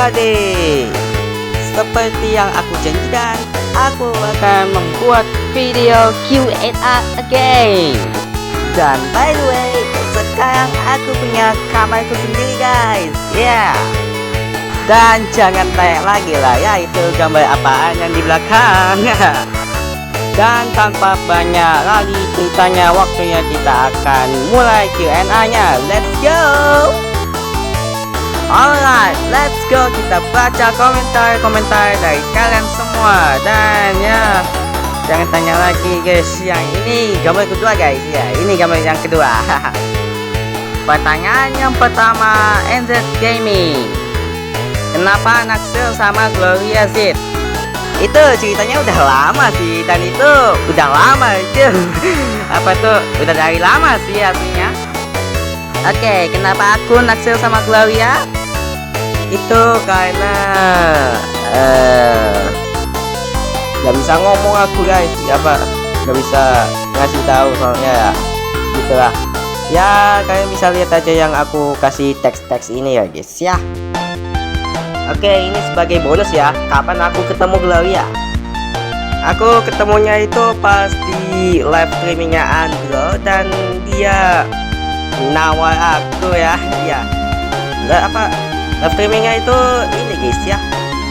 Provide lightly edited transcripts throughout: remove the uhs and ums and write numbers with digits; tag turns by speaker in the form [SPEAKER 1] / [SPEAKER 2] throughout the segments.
[SPEAKER 1] everybody. Seperti yang aku janjikan, aku akan membuat video Q&A again. Dan by the way, sekarang aku punya kamarku sendiri guys. Dan jangan tanya lagi lah ya, itu gambar apaan yang di belakang. Dan tanpa banyak lagi ceritanya, waktunya kita akan mulai Q&A-nya. Let's go. Alright, let's go. Kita baca komentar-komentar dari kalian semua. Dan ya, jangan tanya lagi guys. Yang ini gambar kedua guys. Ya, ini gambar yang kedua. Pertanyaan yang pertama, NZ Gaming. Kenapa naksir sama Gloria Z? Itu ceritanya udah lama sih, dan itu udah lama itu. Apa tuh? Udah dari lama sih aslinya. Oke, kenapa aku naksir sama Gloria? Itu karena nggak bisa ngomong aku guys, nggak bisa ngasih tahu soalnya ya, gitulah. Ya kalian bisa lihat aja yang aku kasih teks-teks ini ya guys ya. Oke, ini sebagai bonus ya. Kapan aku ketemu Gloria? Aku ketemunya itu pas di live streamingnya Andro, dan dia nawar aku ya. Iya, live streamingnya itu ini guys ya.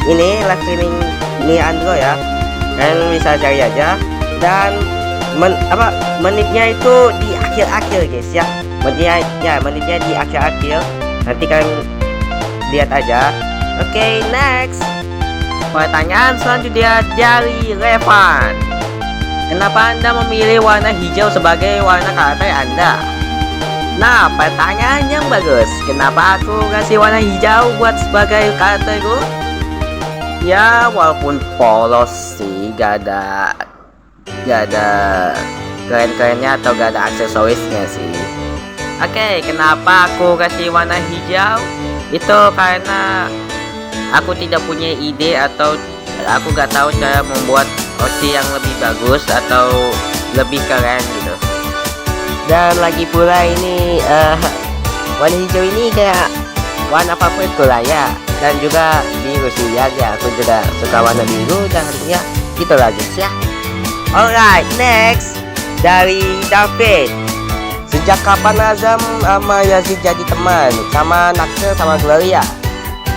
[SPEAKER 1] Ini live streaming ini Andro ya. Kalian bisa cari aja. Dan menitnya itu di akhir-akhir guys ya. Menitnya di akhir-akhir. Nanti kalian lihat aja. Oke, next. Pertanyaan selanjutnya dari Revan. Kenapa Anda memilih warna hijau sebagai warna karakter Anda? Nah, pertanyaan yang bagus. Kenapa aku kasih warna hijau buat sebagai karakterku? Ya, walaupun polos sih, gak ada keren-kerennya atau gak ada aksesorisnya sih. Oke, kenapa aku kasih warna hijau? Itu karena aku tidak punya ide, atau aku gak tahu cara membuat OC yang lebih bagus atau lebih keren gitu. Dan lagi pula ini warna hijau ini kayak warna favoritku lah ya. Dan juga biru sih ya, aku juga suka warna biru. Dan ya gitu lah guys ya. Alright, next dari David. Sejak kapan Azam sama Yazid jadi teman, sama naksir sama Gloria?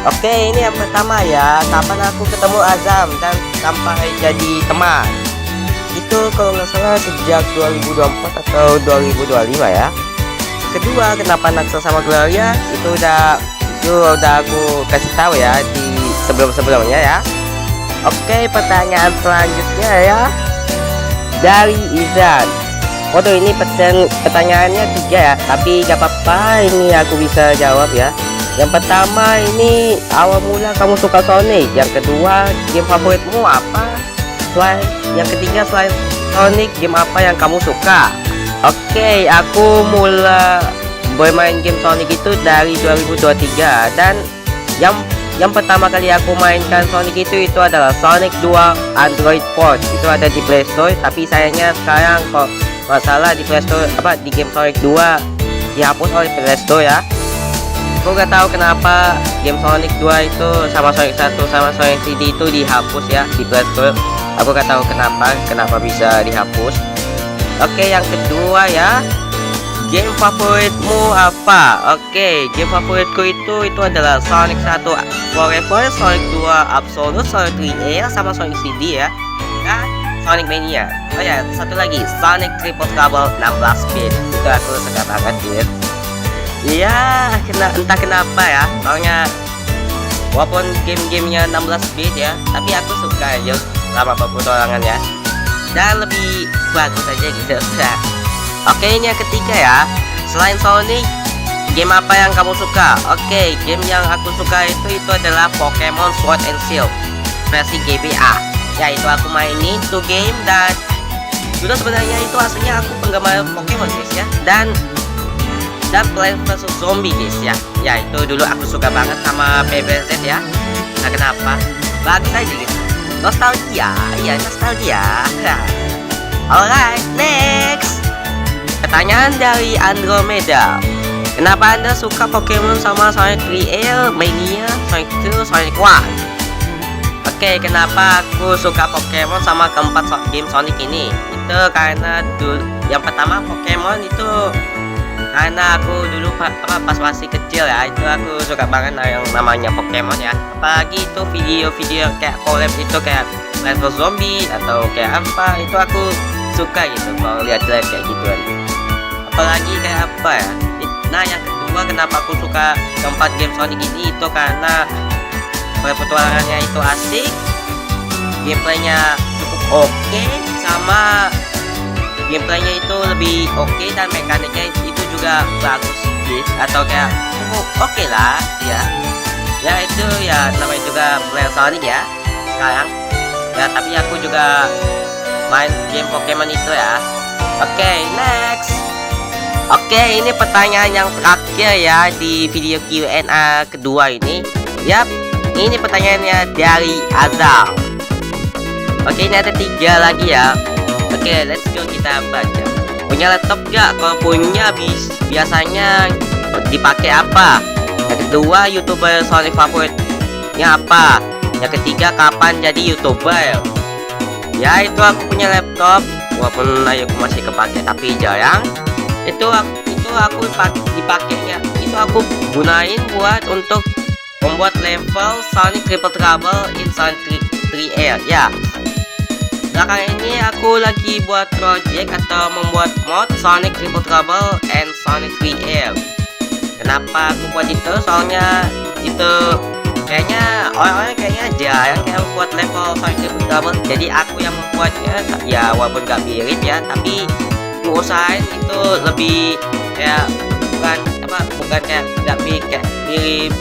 [SPEAKER 1] Oke, ini yang pertama ya. Kapan aku ketemu Azam dan sampai jadi teman? Itu kalau nggak salah sejak 2024 atau 2025 ya. Kedua, kenapa naksir sama Gloria? Itu udah aku kasih tahu ya di sebelumnya ya. Oke, pertanyaan selanjutnya ya dari Izan. Waduh, ini pertanyaannya 3 ya, tapi gak apa-apa, ini aku bisa jawab ya. Yang pertama, ini awal mula kamu suka Sonic. Yang kedua, game favoritmu apa? Yang ketiga, selain Sonic, game apa yang kamu suka? Oke, aku mulai bermain game Sonic itu dari 2023. Dan yang pertama kali aku mainkan Sonic itu adalah Sonic 2 Android Port. Itu ada di Play Store, tapi sayangnya sekarang kok masalah di Play Store, di game Sonic 2 dihapus oleh Play Store ya. Aku gak tahu kenapa game Sonic 2 itu sama Sonic 1 sama Sonic CD itu dihapus ya di Play Store. Aku gak tahu kenapa bisa dihapus. Oke, yang kedua ya, game favoritmu apa? Oke, game favoritku itu adalah Sonic 1 Forever, Sonic 2 Absolute, Sonic 3 sama Sonic CD ya. Sonic Mania. Oh ya, satu lagi, Sonic Triple Trouble 16-bit. Itu aku suka banget gitu. Iya, entah kenapa ya. Soalnya walaupun game-gamenya 16-bit ya, tapi aku suka aja sama petualangan ya. Dan lebih bagus aja gitu. Oke, ini yang ketiga ya. Selain Sonic, game apa yang kamu suka? Oke, game yang aku suka itu adalah Pokemon Sword and Shield versi GBA. Ya, itu aku mainin tuh game, dan dulu sebenarnya itu aslinya aku penggemar Pokemon guys ya. Dan Plants vs Zombie guys ya. Ya, itu dulu aku suka banget sama PBZ ya. Nah, kenapa? Bagus aja gitu. Nostalgia, ya nostalgia. Alright, next. Pertanyaan dari Andromeda. Kenapa Anda suka Pokemon sama Sonic 3L, Mania, Sonic 2, Sonic 1? Oke, kenapa aku suka Pokemon sama keempat game Sonic ini? Itu karena dulu yang pertama Pokemon itu karena aku dulu pas masih kecil ya, itu aku suka banget yang namanya Pokemon ya. Apalagi itu video-video kayak collab itu kayak level zombie atau kayak apa, itu aku suka gitu kalau lihat-lihat kayak gituan. Apalagi kayak apa ya. Nah, yang kedua kenapa aku suka keempat game Sonic ini itu karena petualangannya itu asik, gameplaynya cukup oke, sama gameplaynya itu lebih oke, dan mekaniknya itu juga bagus sih, atau kayak cukup oke lah ya. Ya itu ya namanya juga player Sonic ya sekarang ya, tapi aku juga main game Pokemon itu ya. Oke, next. Oke, ini pertanyaan yang terakhir ya di video Q&A kedua ini. Yap, ini pertanyaannya dari Azal. Oke, ini ada 3 lagi ya. Oke, let's go, kita baca. Punya laptop gak? Kalau punya biasanya dipakai apa? Yang kedua, YouTuber Sonic favoritnya apa? Yang ketiga, kapan jadi YouTuber? Ya, itu aku punya laptop, walaupun aku masih kepake tapi jarang. Itu aku dipakainya. Itu aku gunain buat untuk membuat level Sonic Triple Trouble in Sonic 3L ya. Belakangan ini aku lagi buat project atau membuat mod Sonic Triple Trouble and Sonic 3L. Kenapa aku buat itu? Soalnya itu kayaknya orang-orang kayaknya jarang kayak buat level Sonic Triple Trouble. Jadi aku yang membuatnya ya, walaupun gak mirip ya, tapi aku usahain itu lebih kayak bukan kayak gak mirip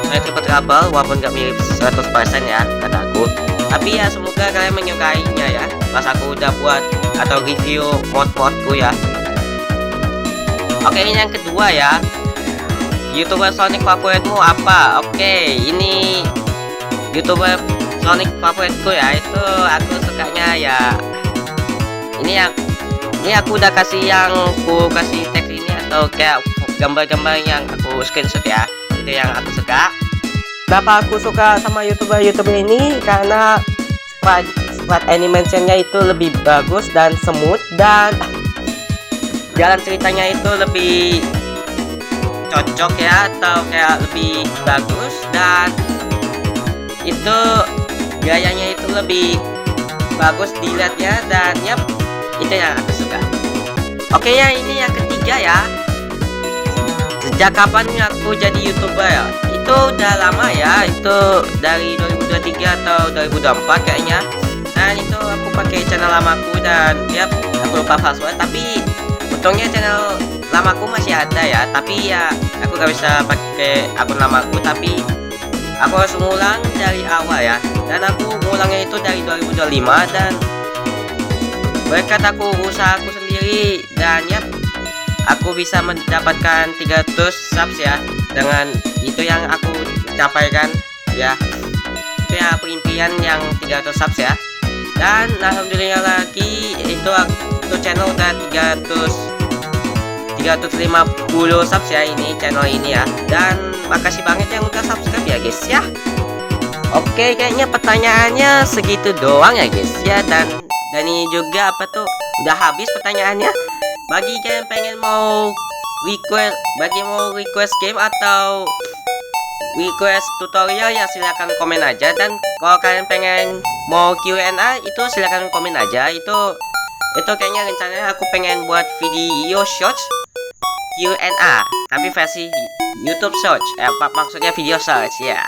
[SPEAKER 1] Sonic Triple Trouble, walaupun gak mirip 100% ya kata aku. Tapi ya semoga kalian menyukainya ya pas aku udah buat atau review mod-modku ya. Oke, ini yang kedua ya. YouTuber Sonic favoritmu apa? Oke, ini YouTuber Sonic favoritku ya, itu aku sukanya ya. Ini aku udah kasih kasih teks ini atau kayak gambar-gambar yang aku screenshot ya. Itu yang aku suka. Kenapa aku suka sama YouTuber ini? Karena sprite animationnya itu lebih bagus dan smooth, dan jalan ceritanya itu lebih cocok ya, atau kayak lebih bagus, dan itu gayanya itu lebih bagus dilihat ya, dan yap, itu yang aku suka. Oke ya, ini yang ketiga ya. Sejak kapan aku jadi YouTuber ya? Itu udah lama ya, itu dari 2023 atau 2024 kayaknya. Dan itu aku pakai channel lamaku, dan ya aku lupa password, tapi untungnya channel lamaku masih ada ya. Tapi ya aku gak bisa pakai akun lamaku, tapi aku harus ngulang dari awal ya. Dan aku ngulangnya itu dari 2025, dan berkat aku usaha aku sendiri, dan ya aku bisa mendapatkan 300 subs ya. Dengan itu yang aku capaikan ya, itu yang aku impian, yang 300 subs ya. Dan alhamdulillah lagi itu channel udah 350 subs ya, ini channel ini ya. Dan makasih banget yang udah subscribe ya guys ya. Oke, kayaknya pertanyaannya segitu doang ya guys ya. Dan ini juga udah habis pertanyaannya. Bagi kalian pengen mau request game atau request tutorial ya, silahkan komen aja. Dan kalau kalian pengen mau Q&A itu silahkan komen aja. Itu kayaknya rencananya aku pengen buat video shorts Q&A, tapi versi YouTube search, maksudnya video search ya.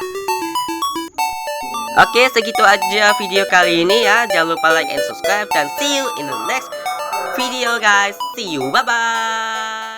[SPEAKER 1] Oke, segitu aja video kali ini ya. Jangan lupa like and subscribe, dan see you in the next video guys. See you, bye bye.